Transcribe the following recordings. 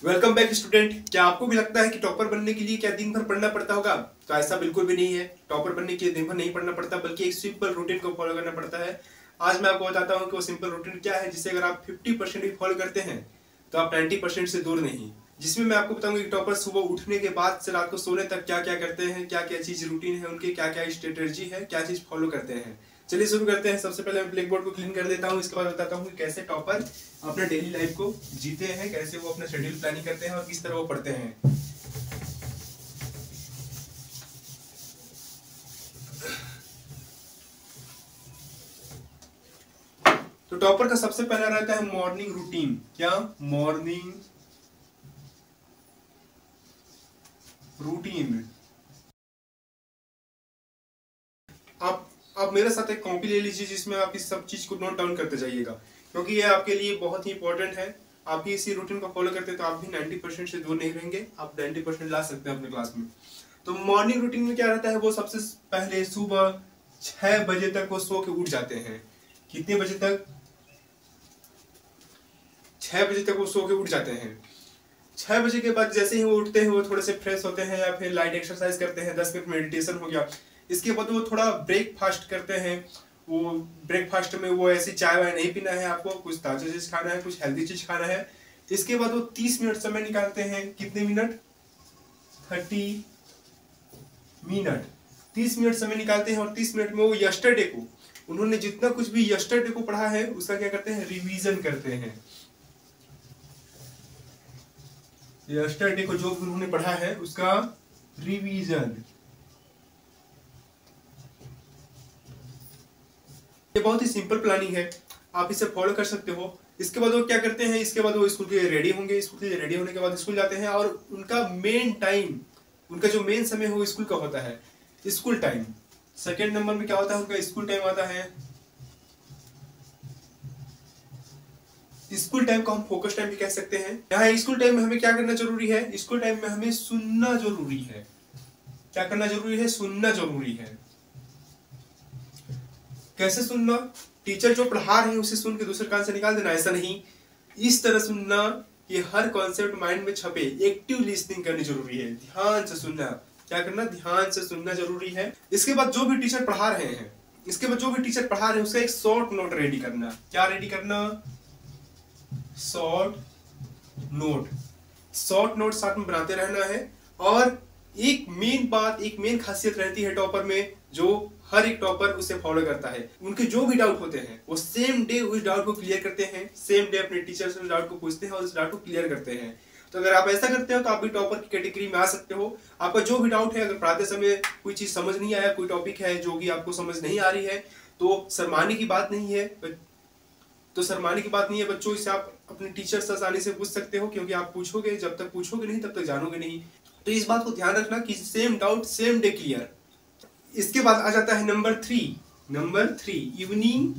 Welcome back student. क्या आपको भी लगता है कि टॉपर बनने के लिए क्या दिन भर पढ़ना पड़ता होगा? तो ऐसा बिल्कुल भी नहीं है। टॉपर बनने के लिए दिन भर नहीं पढ़ना पड़ता, बल्कि एक सिंपल रूटीन को फॉलो करना पड़ता है। आज मैं आपको बताता हूँ कि वो सिंपल रूटीन क्या है, जिसे अगर आप 50% भी फॉलो करते हैं तो आप 90% से दूर नहीं। जिसमें मैं आपको बताऊंगा कि टॉपर सुबह उठने के बाद से रात को सोने तक क्या क्या करते हैं, क्या क्या चीज रूटीन है उनके, क्या क्या स्ट्रेटेजी है, क्या चीज फॉलो करते हैं। चलिए शुरू करते हैं। सबसे पहले मैं ब्लैक बोर्ड को क्लीन कर देता हूँ। इसके बाद बताता हूँ कि कैसे टॉपर अपने डेली लाइफ को जीते हैं, कैसे वो अपना शेड्यूल प्लानिंग करते हैं और किस तरह वो पढ़ते हैं। तो टॉपर का सबसे पहला रहता है मॉर्निंग रूटीन। क्या? Morning routine. आप मेरे साथ एक कॉपी ले लीजिए जिसमें आप इस सब चीज को नोट डाउन करते जाइएगा, क्योंकि ये आपके लिए बहुत ही इंपॉर्टेंट है। आप भी इसी रूटीन को फॉलो करते हैं तो आप भी 90% से दूर नहीं रहेंगे, आप 90% ला सकते हैं अपने क्लास में। तो मॉर्निंग रूटीन में क्या रहता है, वो सबसे पहले सुबह 6 बजे तक वो सो के उठ जाते हैं। कितने बजे तक? 6 बजे तक वो सो के उठ जाते हैं। 6 बजे के बाद जैसे ही वो उठते हैं वो थोड़े से फ्रेश होते हैं या फिर लाइट एक्सरसाइज करते हैं, 10 मिनट मेडिटेशन हो गया। इसके बाद वो थोड़ा ब्रेकफास्ट करते हैं। वो ब्रेकफास्ट में वो ऐसी चाय वाय नहीं पीना है, आपको कुछ ताजा चीज खाना है, कुछ हेल्दी चीज खाना है। इसके बाद वो 30 मिनट समय निकालते हैं। कितने मिनट? 30 मिनट। 30 मिनट समय निकालते हैं और 30 मिनट में वो यस्टरडे को, उन्होंने जितना कुछ भी यस्टरडे को पढ़ा है उसका क्या करते हैं, रिवीजन करते हैं। यस्टरडे को जो भी उन्होंने पढ़ा है उसका रिवीजन। ये बहुत ही सिंपल प्लानिंग है, आप इसे फॉलो कर सकते हो। इसके बाद वो क्या करते हैं, इसके बाद वो स्कूल के लिए रेडी होंगे। स्कूल के लिए रेडी होने के बाद स्कूल जाते हैं और उनका मेन टाइम, उनका जो मेन समय हो स्कूल का होता है स्कूल टाइम। सेकेंड नंबर में क्या होता है, उनका स्कूल टाइम आता है। स्कूल टाइम को हम फोकस टाइम भी कह सकते हैं। यहाँ स्कूल टाइम में हमें क्या करना जरूरी है, स्कूल टाइम में हमें सुनना जरूरी है। क्या करना जरूरी है? सुनना जरूरी है। कैसे सुनना? टीचर जो पढ़ा रहे हैं उसे सुन के दूसरे कान से निकाल देना, ऐसा नहीं। इस तरह सुनना कि हर कॉन्सेप्ट माइंड में छपे। एक्टिव लिसनिंग करनी जरूरी है, ध्यान से सुनना। क्या करना? ध्यान से सुनना जरूरी है। इसके बाद जो भी टीचर पढ़ा रहे हैं, उसका एक शॉर्ट नोट रेडी करना। क्या रेडी करना? Short note. शॉर्ट नोट साथ में बनाते रहना है। और एक मेन बात, एक मेन खासियत रहती है टॉपर में, जो हर एक टॉपर उसे फॉलो करता है। उनके जो भी डाउट होते हैं वो सेम डे उस डाउट को क्लियर करते हैं। सेम डे अपने टीचर से उस डाउट को पूछते हैं और उस डाउट को क्लियर करते हैं। तो अगर आप ऐसा करते हो तो आप भी टॉपर की कैटेगरी में आ सकते हो। आपका जो भी डाउट है, अगर पढ़ाते समय कोई चीज समझ नहीं आया, कोई टॉपिक है जो कि आपको समझ नहीं आ रही है, तो शर्माने की बात नहीं है। बच्चों, इससे आप अपने टीचर से आसानी से पूछ सकते हो, क्योंकि आप पूछोगे, जब तक पूछोगे नहीं तब तक जानोगे नहीं। तो इस बात को ध्यान रखना कि same doubt same day clear. इसके बाद आ जाता है नंबर 3 इवनिंग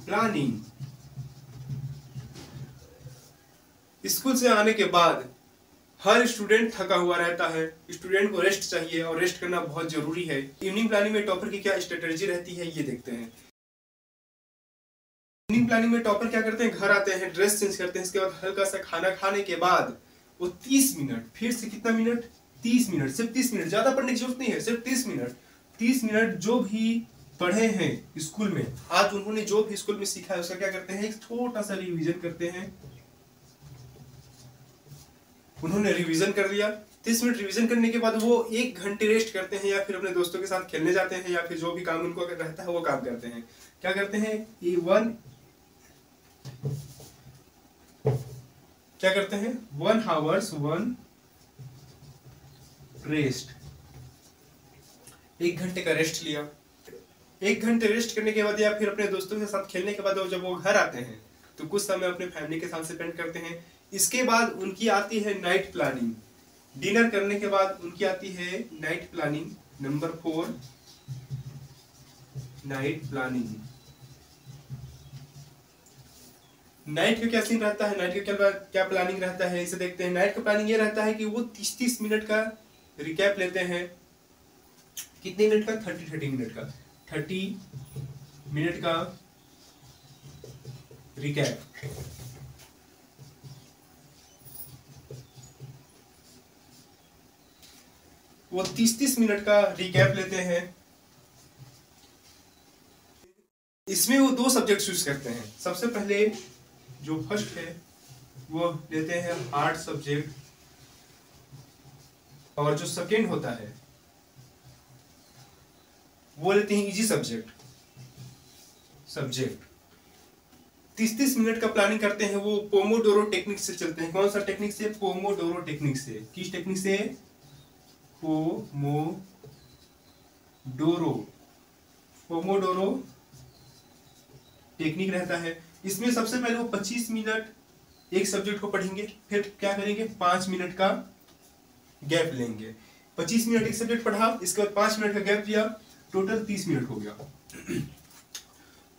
प्लानिंग। स्कूल से आने के बाद हर स्टूडेंट थका हुआ रहता है, स्टूडेंट को रेस्ट चाहिए और रेस्ट करना बहुत जरूरी है। इवनिंग प्लानिंग में टॉपर की क्या स्ट्रेटेजी रहती है ये देखते हैं। इवनिंग प्लानिंग में टॉपर क्या करते हैं, घर आते हैं, ड्रेस चेंज करते हैं। इसके बाद हल्का सा खाना खाने के बाद वो 30 मिनट, फिर से कितना मिनट? 30 मिनट। सिर्फ 30 मिनट, ज्यादा पढ़ने की जरूरत नहीं है, सिर्फ 30 मिनट। 30 मिनट जो भी पढ़े हैं स्कूल में, आज उन्होंने जो भी स्कूल में सीखा है उसका क्या करते हैं, एक छोटा सा रिवीजन करते हैं। उन्होंने रिवीजन कर लिया। 30 मिनट रिवीजन करने के बाद वो 1 घंटे रेस्ट करते हैं, या फिर अपने दोस्तों के साथ खेलने जाते हैं, या फिर जो भी काम उनको रहता है वो काम करते हैं। क्या करते हैं? क्या करते हैं? 1 आवर्स 1 रेस्ट। 1 घंटे का रेस्ट लिया। 1 घंटे रेस्ट करने के बाद या फिर अपने दोस्तों के साथ खेलने के बाद जब वो घर आते हैं तो कुछ समय अपने फैमिली के साथ स्पेंड करते हैं। इसके बाद उनकी आती है नाइट प्लानिंग। डिनर करने के बाद उनकी आती है night planning. Number 4 night planning. Night का क्या सीन रहता है, नाइट का क्या प्लानिंग रहता है, इसे देखते हैं। नाइट का प्लानिंग ये रहता है कि वो 30 मिनट का रिकैप लेते हैं। कितने मिनट का? 30 मिनट का। 30 मिनट का रिकैप। वो 30-30 मिनट का रिकैप लेते हैं। इसमें वो 2 सब्जेक्ट चूज करते हैं। सबसे पहले जो फर्स्ट है वो लेते हैं हार्ड सब्जेक्ट, और जो सेकेंड होता है वो लेते हैं इजी सब्जेक्ट। 30-30 मिनट का प्लानिंग करते हैं। वो पोमोडोरो टेक्निक से चलते हैं। कौन सा टेक्निक से? पोमोडोरो टेक्निक से। किस टेक्निक से? पोमोडोरो टेक्निक रहता है। इसमें सबसे पहले वो 25 मिनट एक सब्जेक्ट को पढ़ेंगे, फिर क्या करेंगे 5 मिनट का गैप लेंगे। 25 मिनट एक सब्जेक्ट पढ़ा, इसके बाद 5 मिनट का गैप दिया, टोटल 30 मिनट हो गया।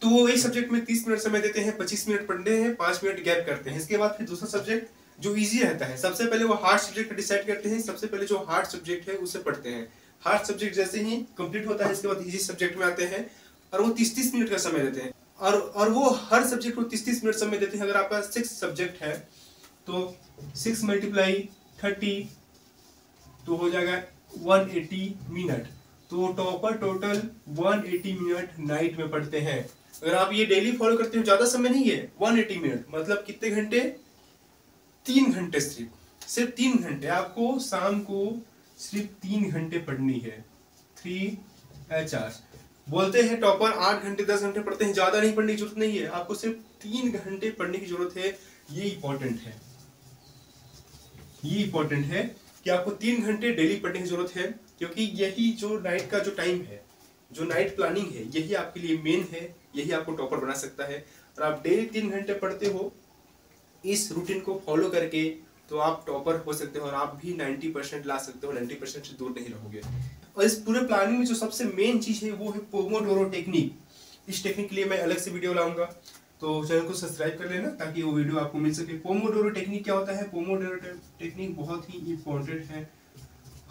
तो वो एक सब्जेक्ट में 30 मिनट समय देते हैं, 25 मिनट पढ़ते हैं, 5 मिनट गैप करते हैं। इसके बाद फिर दूसरा सब्जेक्ट जो इजी रहता है, सबसे पहले वो हार्ड सब्जेक्ट डिसाइड करते हैं। सबसे पहले जो हार्ड सब्जेक्ट है उसे पढ़ते हैं। हार्ड सब्जेक्ट जैसे ही कंप्लीट होता है, इसके बाद इजी सब्जेक्ट में आते हैं और वो 30-30 मिनट का समय देते हैं। और वो हर सब्जेक्ट को 30-30 मिनट समय देते हैं। अगर आपका 6 सब्जेक्ट है तो 6 × 30 तो हो जाएगा 180 मिनट। तो टॉपर टोटल 180 मिनट नाइट में पढ़ते हैं। अगर आप ये डेली फॉलो करते हो, ज्यादा समय नहीं है, 180 मिनट मतलब कितने घंटे? 3 घंटे। सिर्फ 3 घंटे। आपको शाम को सिर्फ 3 घंटे पढ़नी है। 3 HR बोलते हैं टॉपर 8 घंटे 10 घंटे पढ़ते हैं, ज्यादा नहीं पढ़ने की जरूरत नहीं है। आपको सिर्फ 3 घंटे पढ़ने की जरूरत है। ये इंपॉर्टेंट है। ये इंपॉर्टेंट है कि आपको 3 घंटे डेली पढ़ने की जरूरत है, क्योंकि यही जो नाइट का जो टाइम है, जो नाइट प्लानिंग है, यही आपके लिए मेन है। यही आपको टॉपर बना सकता है। और आप डेली 3 घंटे पढ़ते हो इस रूटीन को फॉलो करके, तो आप टॉपर हो सकते हो और आप भी 90% ला सकते हो। 90% से दूर नहीं रहोगे। और इस पूरे प्लानिंग में जो सबसे मेन चीज है वो है पोमोडोरो टेक्निक। इस टेक्निक के लिए मैं अलग से वीडियो लाऊंगा, तो चैनल को सब्सक्राइब कर लेना ताकि वो वीडियो आपको मिल सके। पोमोडोरो टेक्निक क्या होता है? पोमोडोरो टेक्निक बहुत ही इंपॉर्टेंट है।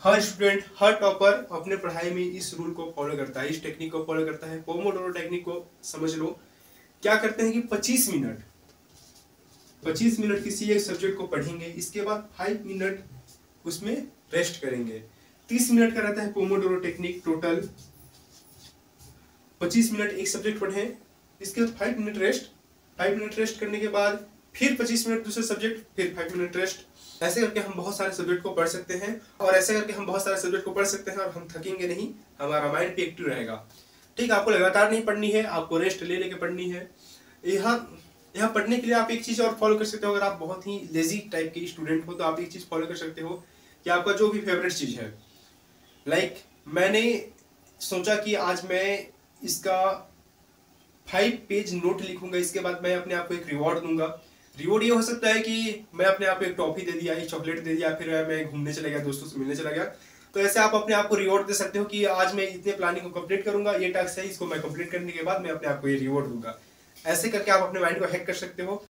हर स्टूडेंट, हर टॉपर अपने पढ़ाई में इस रूल को फॉलो करता है, इस टेक्निक को फॉलो करता है। पोमोडोरो टेक्निक को समझ लो। क्या करते हैं कि 25 मिनट किसी एक सब्जेक्ट को पढ़ेंगे, इसके बाद 5 मिनट उसमें रेस्ट करेंगे। 30 मिनट का रहता है पोमोडोरो टेक्निक। टोटल 25 मिनट एक सब्जेक्ट पढ़ें, इसके बाद 5 मिनट रेस्ट। 5 मिनट रेस्ट करने के बाद फिर 25 मिनट दूसरे सब्जेक्ट, फिर 5 मिनट रेस्ट। ऐसे करके हम बहुत सारे सब्जेक्ट को पढ़ सकते हैं, और ऐसे करके हम बहुत सारे सब्जेक्ट को पढ़ सकते हैं और हम थकेंगे नहीं, हमारा माइंड भी एक्टिव रहेगा। ठीक, आपको लगातार नहीं पढ़नी है, आपको रेस्ट ले लेके पढ़नी है। यहाँ पढ़ने के लिए आप एक चीज और फॉलो कर सकते हो। अगर आप बहुत ही लेजी टाइप के स्टूडेंट हो तो आप एक चीज फॉलो कर सकते हो कि आपका जो भी फेवरेट चीज है, लाइक मैंने सोचा कि आज मैं इसका 5 पेज नोट लिखूंगा, इसके बाद मैं अपने आप को एक रिवॉर्ड दूंगा। रिवॉर्ड ये हो सकता है कि मैं अपने आप को एक टॉफी दे दिया, एक चॉकलेट दे दिया, फिर मैं घूमने चला गया, दोस्तों से मिलने चला गया। तो ऐसे आप अपने आप को रिवॉर्ड दे सकते हो कि आज मैं इतने प्लानिंग को कंप्लीट करूंगा, ये टास्क है, इसको मैं कंप्लीट करने के बाद मैं अपने आप को ये रिवॉर्ड दूंगा। ऐसे करके आप अपने माइंड को हैक कर सकते हो।